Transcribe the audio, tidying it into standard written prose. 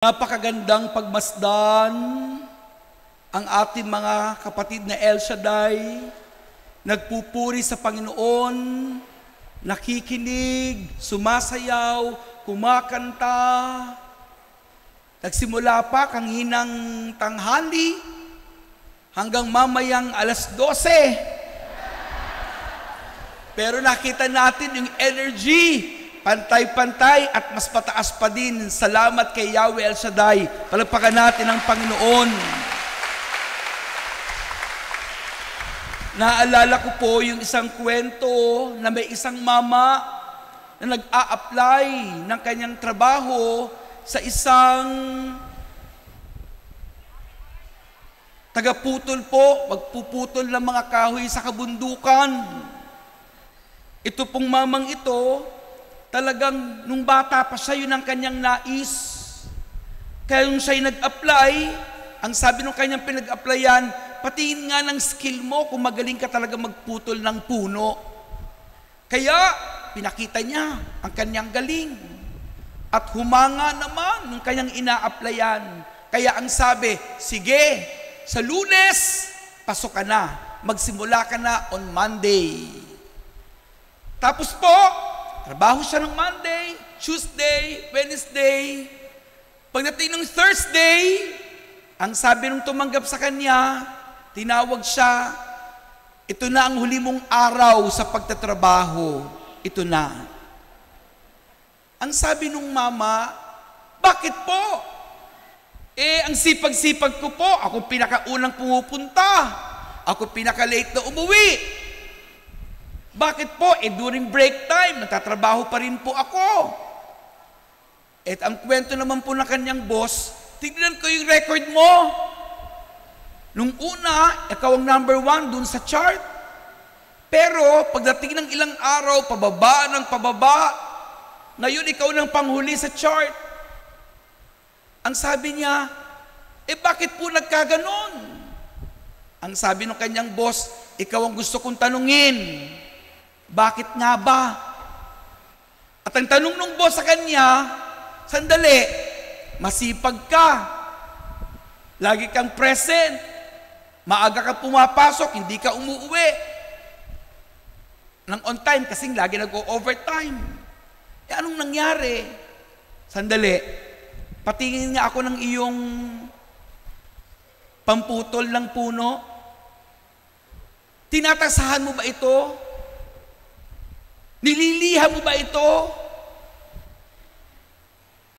Napakagandang pagmasdan ang ating mga kapatid na El Shaddai, nagpupuri sa Panginoon, nakikinig, sumasayaw, kumakanta. Nagsimula pa kanginang tanghali hanggang mamayang alas 12. Pero nakita natin yung energy, pantay-pantay at mas pataas pa din. Salamat kay Yahweh El Shaddai. Palagpakan natin ang Panginoon. Naalala ko po yung isang kwento na may isang mama na nag-a-apply ng kanyang trabaho sa isang tagaputol po, magpuputol ng mga kahoy sa kabundukan. Ito pong mamang ito, talagang nung bata pa siya, yun ang kanyang nais. Kaya nung siya'y nag-apply, ang sabi nung kanyang pinag-applyan, patingin nga ng skill mo kung magaling ka talaga magputol ng puno. Kaya pinakita niya ang kanyang galing. At humanga naman nung kanyang ina-applyan. Kaya ang sabi, sige, sa Lunes, pasok ka na. Magsimula ka na on Monday. Tapos po, trabaho siya ng Monday, Tuesday, Wednesday. Pagdating ng Thursday, ang sabi nung tumanggap sa kanya, tinawag siya, ito na ang huli mong araw sa pagtatrabaho. Ito na. Ang sabi nung mama, bakit po? Ang sipag-sipag ko po, ako pinakaunang pumupunta. Ako pinaka-late na umuwi. Bakit po? During break time, nagtatrabaho pa rin po ako. At ang kwento naman po ng kanyang boss, tignan ko yung record mo. Nung una, ikaw ang number 1 dun sa chart. Pero pagdating ng ilang araw, pababa ng pababa, ngayon ikaw nang panghuli sa chart. Ang sabi niya, bakit po nagkaganon? Ang sabi ng kanyang boss, ikaw ang gusto kong tanungin. Bakit nga ba? At ang tanong ng boss sa kanya, sandali, masipag ka. Lagi kang present. Maaga kang pumapasok, hindi ka umuuwi. Nang on time, kasing lagi nag-o-overtime. Anong nangyari? Sandali, patingin nga ako ng iyong pamputol ng puno. Tinatasahan mo ba ito? Nililiha mo ba ito?